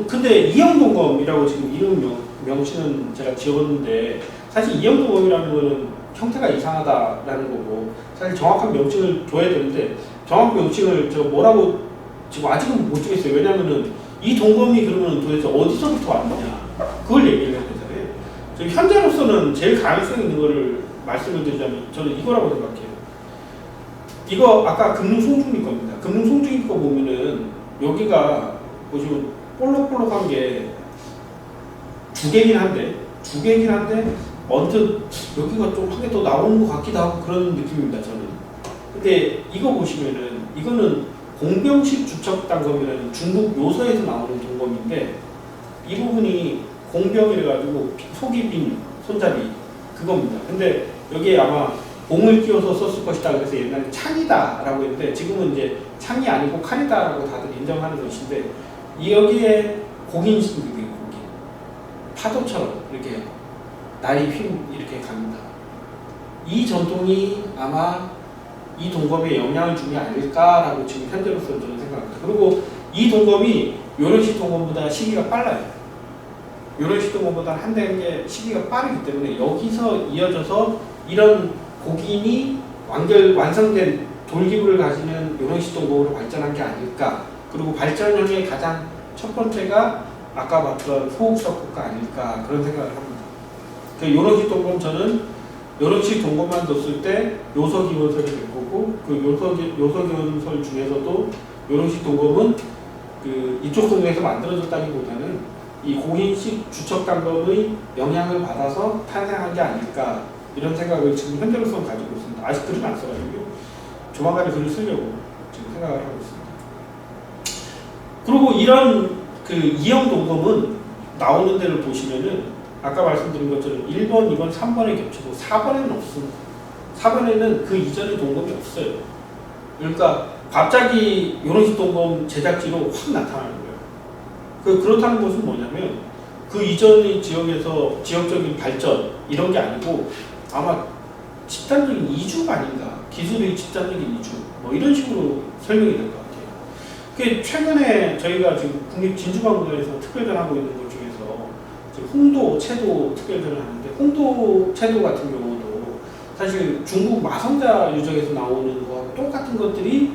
Speaker 1: 근데 이형 동검이라고 지금 이름 명칭은 제가 지었는데 사실 이형 동검이라는 거는 형태가 이상하다라는 거고 사실 정확한 명칭을 줘야 되는데 정확한 명칭을 저 뭐라고 지금 아직은 못 주겠어요. 왜냐면은 이 동검이 그러면 도대체 어디서부터 왔느냐 그걸 얘기를 해야 되잖아요. 지금 현재로서는 제일 가능성 있는 거를 말씀을 드리자면 저는 이거라고 생각해요. 이거 아까 금능 송중기 겁니다. 금능 송중기 거 보면은 여기가 보시면 볼록볼록한 게 두 개긴 한데 언뜻 여기가 좀 크게 더 나오는 것 같기도 하고 그런 느낌입니다. 저는. 근데 이거 보시면은 이거는 공병식 주척단검이라는 중국 요서에서 나오는 동검인데 이 부분이 공병이래가지고 속이 빈 손잡이 그겁니다. 근데 여기에 아마 봉을 끼워서 썼을 것이다. 그래서 옛날에 창이다 라고 했는데 지금은 이제 창이 아니고 칼이다 라고 다들 인정하는 것인데 여기에 곡인신기고요. 곡인. 파도처럼 이렇게 날이 이렇게 갑니다. 이 전통이 아마 이 동검에 영향을 준 게 아닐까라고 지금 현재로서는 저는 생각합니다. 그리고 이 동검이 요런식 동검보다 시기가 빨라요. 요런식 동검보다 한 단계 시기가 빠르기 때문에 여기서 이어져서 이런 곡인이 완성된 돌기구를 가지는 요런식 동검으로 발전한 게 아닐까. 그리고 발전형의 가장 첫 번째가 아까 봤던 소옥석구가 아닐까 그런 생각을 합니다. 요런식 동검 저는 요런식 동검만 뒀을 때 요서기원설이 될 거고 그 요서기원설 중에서도 요런식 동검은 그 이쪽 동네에서 만들어졌다기보다는 이 공인식 주척단검의 영향을 받아서 탄생한 게 아닐까 이런 생각을 지금 현재로서는 가지고 있습니다. 아직 글은 안 써가지고 조만간에 글을 쓰려고 지금 생각을 하고 있습니다. 그리고 이런 그 이형 동검은 나오는 데를 보시면은 아까 말씀드린 것처럼 1번, 2번, 3번에 겹치고 4번에는 없습니다. 4번에는 그 이전의 동검이 없어요. 그러니까 갑자기 요런식 동검 제작지로 확 나타나는 거예요. 그렇다는 것은 뭐냐면 그 이전의 지역에서 지역적인 발전 이런 게 아니고 아마 집단적인 이주가 아닌가 기술의 집단적인 이주 뭐 이런 식으로 설명이 될 것 같아요. 최근에 저희가 지금 국립진주박물관에서 특별전 하고 있는 것 중에서 홍도, 채도 특별전을 하는데 홍도, 채도 같은 경우도 사실 중국 마성자 유적에서 나오는 거하고 똑같은 것들이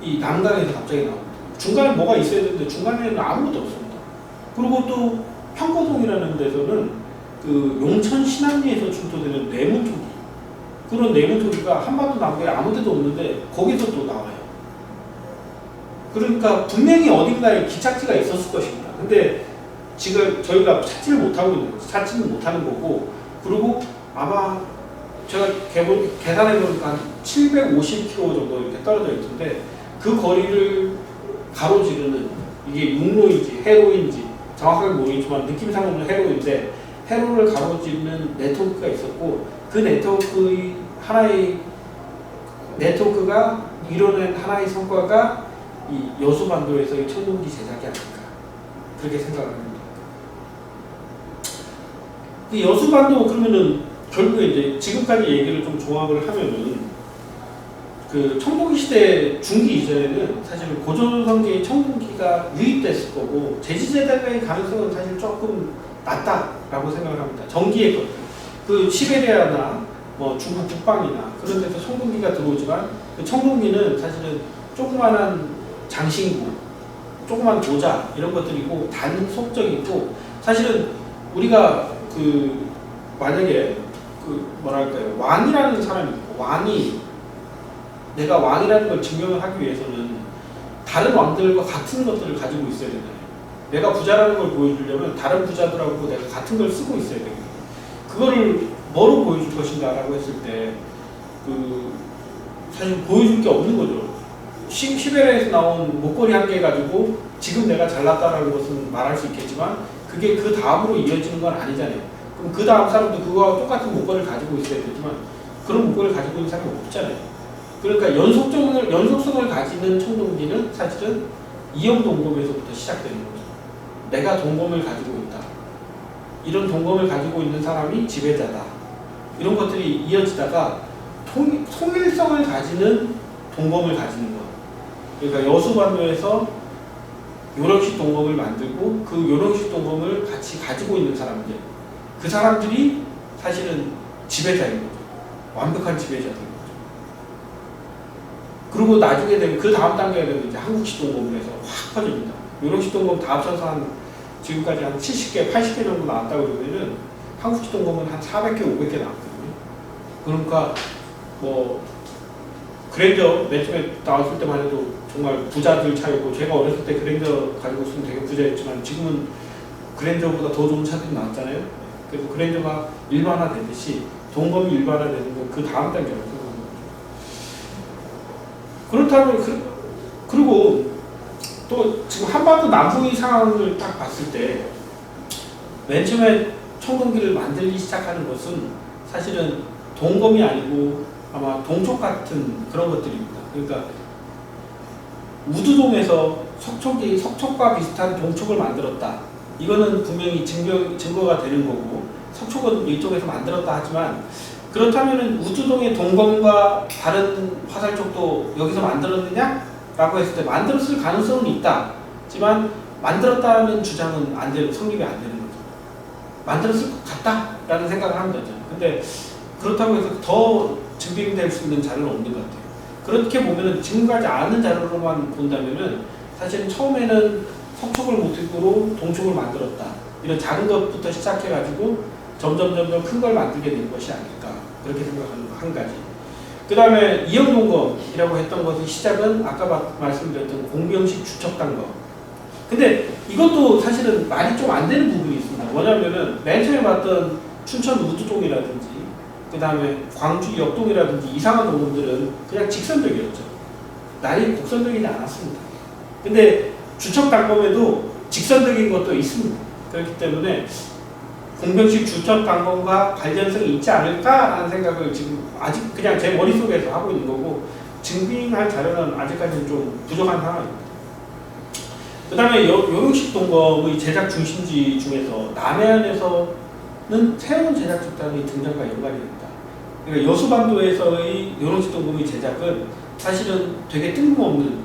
Speaker 1: 이 남강에서 갑자기 나옵니다. 중간에 뭐가 있어야 되는데 중간에는 아무것도 없습니다. 그리고 또 평거동이라는 데서는 그 용천 신안리에서 출토되는 뇌문토기 그런 뇌문토기가 한반도 남부에 아무 데도 없는데 거기서 또 나와요. 그러니까 분명히 어딘가에 기착지가 있었을 것입니다. 근데 지금 저희가 찾지는 못하는 거고 그리고 아마 제가 계산해보니까 한 750km 정도 이렇게 떨어져 있는데 그 거리를 가로지르는 이게 육로인지 해로인지 정확하게 모르겠지만 느낌상으로는 해로인데 해로를 가로지르는 네트워크가 있었고 그 네트워크의 하나의 네트워크가 이뤄낸 하나의 성과가 이 여수반도에서의 청동기 제작이 아닐까 그렇게 생각합니다. 이 여수반도 그러면은 결국에 이제 지금까지 얘기를 좀 종합을 하면은 그 청동기 시대 중기 이전에는 사실 고조선계의 청동기가 유입됐을 거고 제지제작의 가능성은 사실 조금 낮다라고 생각을 합니다. 전기의 것, 그 시베리아나 뭐 중국 북방이나 그런 데서 청동기가 들어오지만 그 청동기는 사실은 조그만한 장신구, 조그만 도자 이런 것들이고 단속적이고 사실은 우리가 그 만약에 그 뭐랄까요 왕이라는 사람이 있고 왕이 내가 왕이라는 걸 증명을 하기 위해서는 다른 왕들과 같은 것들을 가지고 있어야 되잖아요. 내가 부자라는 걸 보여주려면 다른 부자들하고 내가 같은 걸 쓰고 있어야 되거든요. 그거를 뭐로 보여줄 것인가 라고 했을 때 그 사실 보여줄 게 없는 거죠. 시베리아에서 나온 목걸이 한 개 가지고 지금 내가 잘났다라는 것은 말할 수 있겠지만 그게 그 다음으로 이어지는 건 아니잖아요. 그럼 그 다음 사람도 그거와 똑같은 목걸이를 가지고 있어야 되지만 그런 목걸이를 가지고 있는 사람이 없잖아요. 그러니까 연속성을 가지는 청동기는 사실은 이영동검에서부터 시작되는 거죠. 내가 동검을 가지고 있다. 이런 동검을 가지고 있는 사람이 지배자다. 이런 것들이 이어지다가 통일성을 가지는 동검을 가지는 것. 그러니까 여수반도에서 요령식 동검을 만들고 그 요령식 동검을 같이 가지고 있는 사람들. 그 사람들이 사실은 지배자인 거죠. 완벽한 지배자들인 거죠. 그리고 나중에 되면 그 다음 단계가 되면 이제 한국식 동검을 해서 확 퍼집니다. 요령식 동검 다 합쳐서 한 지금까지 한 70개, 80개 정도 나왔다고 그러면은 한국식 동검은 한 400개, 500개 나왔거든요. 그러니까 뭐 그랜저 맨 처음에 나왔을 때만 해도 정말 부자들 차이고 제가 어렸을 때 그랜저 가지고 있으면 되게 부자였지만 지금은 그랜저보다 더 좋은 차들이 나왔잖아요. 그래서 그랜저가 일반화되듯이 동검이 일반화되는 건 그 다음 단계라고 생각합니다. 그렇다면 그리고 또 지금 한반도 남북의 상황을 딱 봤을 때 맨 처음에 청동기를 만들기 시작하는 것은 사실은 동검이 아니고 아마 동촉 같은 그런 것들입니다. 그러니까 우두동에서 석촉과 비슷한 동촉을 만들었다. 이거는 분명히 증거가 되는 거고 석촉은 이쪽에서 만들었다 하지만 그렇다면 우두동의 동검과 다른 화살촉도 여기서 만들었느냐? 라고 했을 때 만들었을 가능성은 있다. 하지만 만들었다는 주장은 성립이 안 되는 거죠. 만들었을 것 같다 라는 생각을 하는 거죠. 근데 그렇다고 해서 더 증빙될 수 있는 자료는 없는 것 같아요. 그렇게 보면은 지금까지 아는 자료로만 본다면은 사실 처음에는 석촉을 모티브로 동촉을 만들었다. 이런 작은 것부터 시작해가지고 점점 큰 걸 만들게 된 것이 아닐까. 그렇게 생각하는 거 한 가지. 그 다음에 이영동검이라고 했던 것의 시작은 아까 말씀드렸던 공병식 주첩단검. 근데 이것도 사실은 말이 좀 안 되는 부분이 있습니다. 뭐냐면은 맨 처음에 봤던 춘천 우두동이라든지 그 다음에 광주 역동이라든지 이상한 동검들은 그냥 직선적이었죠. 날이 곡선적이지 않았습니다. 근데 주첩단검에도 직선적인 것도 있습니다. 그렇기 때문에 공병식 주첩단검과 관련성이 있지 않을까라는 생각을 지금 아직 그냥 제 머릿속에서 하고 있는 거고 증빙할 자료는 아직까지는 좀 부족한 상황입니다. 그 다음에 요령식 동검의 제작 중심지 중에서 남해안에서는 새로운 제작 집단의 등장과 연관이 됩니다. 그러니까 여수반도에서의 요령식 동검의 제작은 사실은 되게 뜬금없는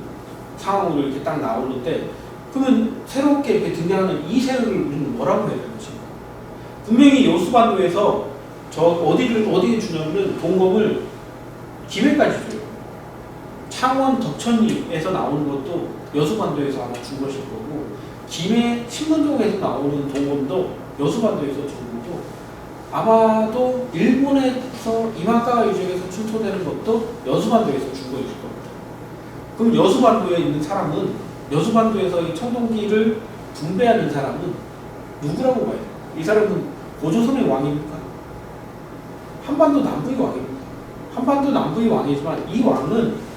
Speaker 1: 상황으로 이렇게 딱 나오는데 그러면 새롭게 이렇게 등장하는 이 세력을 우리는 뭐라고 해야 되는 것인가? 분명히 여수반도에서 어디에 주냐면 동검을 김해까지 줘요. 창원 덕천리에서 나오는 것도 여수반도에서 아마 준 것일 거고 김해 신문동에서 나오는 동검도 여수반도에서 준 거고 아마도 일본에서 이마카와 유적에서 출토되는 것도 여수반도에서 준 것일 겁니다. 그럼 여수반도에 있는 사람은 여수반도에서 이 청동기를 분배하는 사람은 누구라고 봐야 돼요? 이 사람은 고조선의 왕입니까? 한반도 남부의 왕입니다. 한반도 남부의 왕이지만 이 왕은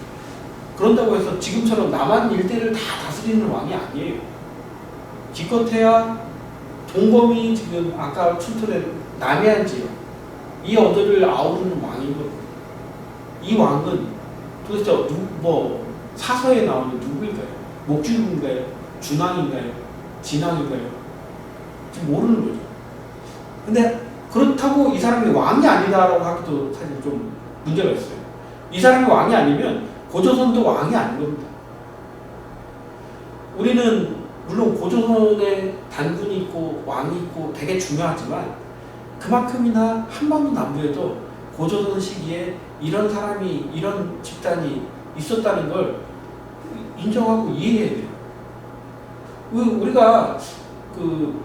Speaker 1: 그런다고 해서 지금처럼 남한 일대를 다 다스리는 왕이 아니에요. 기껏해야 동검이 지금 아까 출토된 남해안 지역 이 어들을 아우르는 왕이거든요. 이 왕은 도대체 뭐 사서에 나오는 누구일까요? 목주인가요? 준왕인가요? 진왕인가요? 지금 모르는 거죠. 근데 그렇다고 이 사람이 왕이 아니다라고 하기도 사실 좀 문제가 있어요. 이 사람이 왕이 아니면 고조선도 왕이 아닌 겁니다. 우리는 물론 고조선에 단군이 있고 왕이 있고 되게 중요하지만 그만큼이나 한반도 남부에도 고조선 시기에 이런 사람이 이런 집단이 있었다는 걸 인정하고 이해해야 돼요. 우리가 그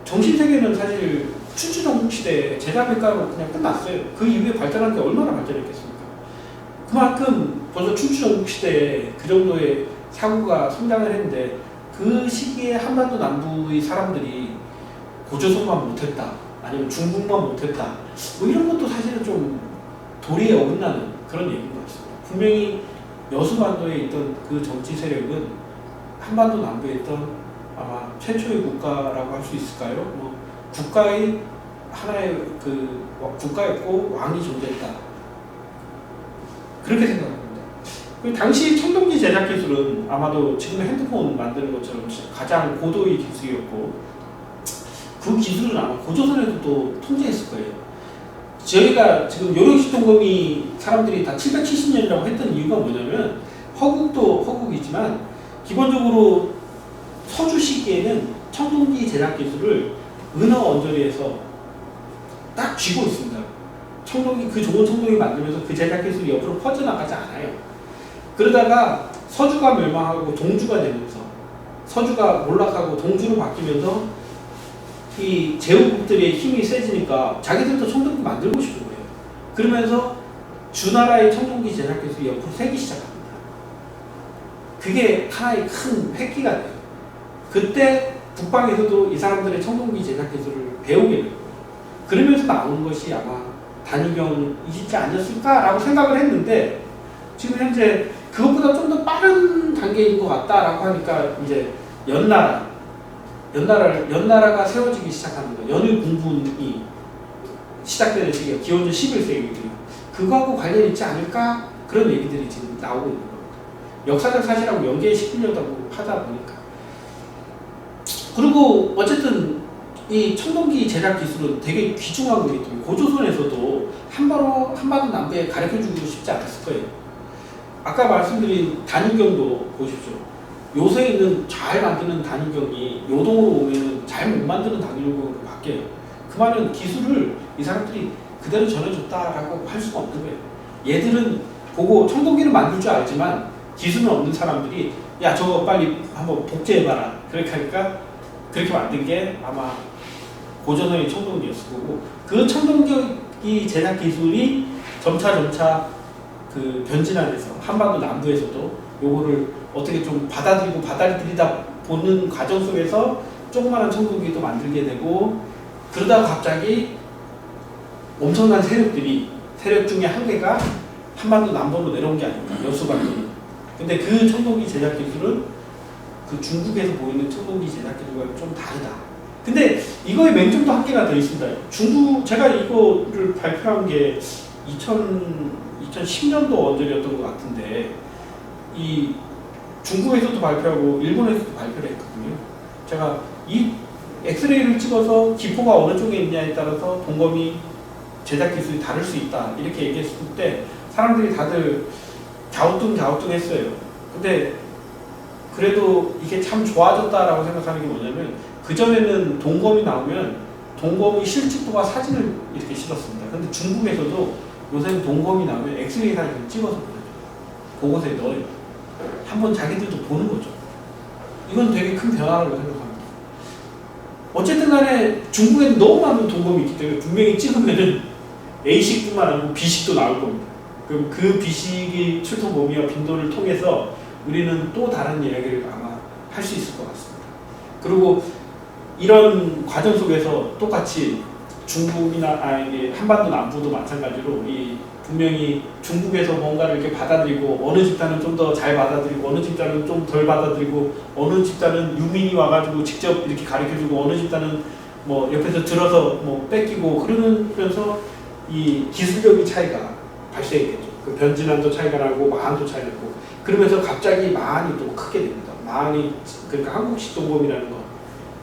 Speaker 1: 정신세계는 사실 춘추전국 시대에 제자백가로 그냥 끝났어요. 그 이후에 발전한 게 얼마나 발전했겠습니까? 그만큼 벌써 춘추전국 시대에 그 정도의 사고가 성장을 했는데 그 시기에 한반도 남부의 사람들이 고조선만 못했다 아니면 중국만 못했다 뭐 이런 것도 사실은 좀 도리에 어긋나는 그런 얘기인 것 같습니다. 분명히 여수반도에 있던 그 정치 세력은 한반도 남부에 있던 아마 최초의 국가라고 할 수 있을까요? 뭐 국가의 하나의 그 국가였고 왕이 존재했다. 그렇게 생각합니다. 그 당시 청동기 제작 기술은 아마도 지금 핸드폰 만드는 것처럼 가장 고도의 기술이었고 그 기술은 아마 고조선에도 또 통제했을 거예요. 저희가 지금 요령식 동검이 사람들이 다 770년이라고 했던 이유가 뭐냐면 허국도 허국이지만 기본적으로 서주 시기에는 청동기 제작 기술을 은하 언저리에서 딱 쥐고 있습니다. 청동기 그 좋은 청동기 만들면서 그 제작 기술이 옆으로 퍼져나가지 않아요. 그러다가 서주가 멸망하고 동주가 되면서 서주가 몰락하고 동주로 바뀌면서 이 제후국들의 힘이 세지니까 자기들도 청동기 만들고 싶은 거예요. 그러면서 주나라의 청동기 제작 기술이 옆으로 새기 시작합니다. 그게 하나의 큰 획기가 돼요. 그때 북방에서도 이 사람들의 청동기 제작 기술을 배우게 되고 그러면서 나오는 것이 아마 단위경이지 않았을까라고 생각을 했는데 지금 현재 그것보다 좀 더 빠른 단계인 것 같다라고 하니까 이제 연나라가 세워지기 시작합니다. 연일 공분이 시작되는 시기가 기원전 11세기거든요. 그거하고 관련이 있지 않을까? 그런 얘기들이 지금 나오고 있는 겁니다. 역사적 사실하고 연계시키려고 하다 보니까. 그리고 어쨌든 이 청동기 제작 기술은 되게 귀중한 거기 때문에 고조선에서도 한반도 남부에 가르쳐주기도 쉽지 않았을 거예요. 아까 말씀드린 단위경도 보십시오. 요새 있는 잘 만드는 단위경이 요동으로 오면 잘 못 만드는 단위경으로 바뀌어요. 그 말은 기술을 이 사람들이 그대로 전해줬다라고 할 수가 없는 거예요. 얘들은 보고 청동기를 만들 줄 알지만 기술은 없는 사람들이 야 저거 빨리 한번 복제해봐라. 그렇게 하니까 그렇게 만든 게 아마 고조선의 청동기였을 거고 그 청동기 제작 기술이 점차 그 변진하면서 한반도 남부에서도 요거를 어떻게 좀 받아들이다 보는 과정 속에서 조그마한 청동기도 만들게 되고 그러다가 갑자기 엄청난 세력 중에 한 개가 한반도 남부로 내려온 게 아닙니까? 여수반도. 근데 그 청동기 제작 기술은 그 중국에서 보이는 청동기 제작 기술과 좀 다르다. 근데 이거에 맹점도 한 개가 더 있습니다. 제가 이거를 발표한 게 2010년도 언저리였던 것 같은데 이 중국에서도 발표하고 일본에서도 발표를 했거든요. 제가 이 엑스레이를 찍어서 기포가 어느 쪽에 있냐에 따라서 동검이 제작 기술이 다를 수 있다 이렇게 얘기했을 때 사람들이 다들 갸우뚱했어요. 근데 그래도 이게 참 좋아졌다라고 생각하는 게 뭐냐면 그전에는 동검이 나오면 동검의 실측도가 사진을 이렇게 실었습니다. 근데 중국에서도 요새는 동검이 나오면 엑스레이 사진을 찍어서 보내줘요. 그곳에 넣어요. 한번 자기들도 보는 거죠. 이건 되게 큰 변화라고 생각합니다. 어쨌든 간에 중국에는 너무 많은 동검이 있기 때문에 분명히 찍으면은 A식뿐만 아니고 B식도 나올 겁니다. 그럼 그 B식이 출토 범위와 빈도를 통해서 우리는 또 다른 이야기를 아마 할 수 있을 것 같습니다. 그리고 이런 과정 속에서 똑같이 중국이나 한반도 남부도 마찬가지로 분명히 중국에서 뭔가를 이렇게 받아들이고 어느 집단은 좀 더 잘 받아들이고 어느 집단은 좀 덜 받아들이고 어느 집단은 유민이 와가지고 직접 이렇게 가르쳐주고 어느 집단은 뭐 옆에서 들어서 뭐 뺏기고 그러면서 이 기술력의 차이가 발생했겠죠. 그 변진함도 차이가 나고 마한도 차이가 나고 그러면서 갑자기 마한이 또 크게 됩니다. 마한이 그러니까 한국식 동검이라는 것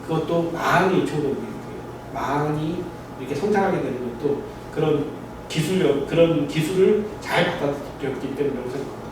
Speaker 1: 그것도 마한이 총동검이고요. 마한이 이렇게 성장하게 되는 것도 그런 기술력 그런 기술을 잘 받아들였기 때문이라고 생각합니다.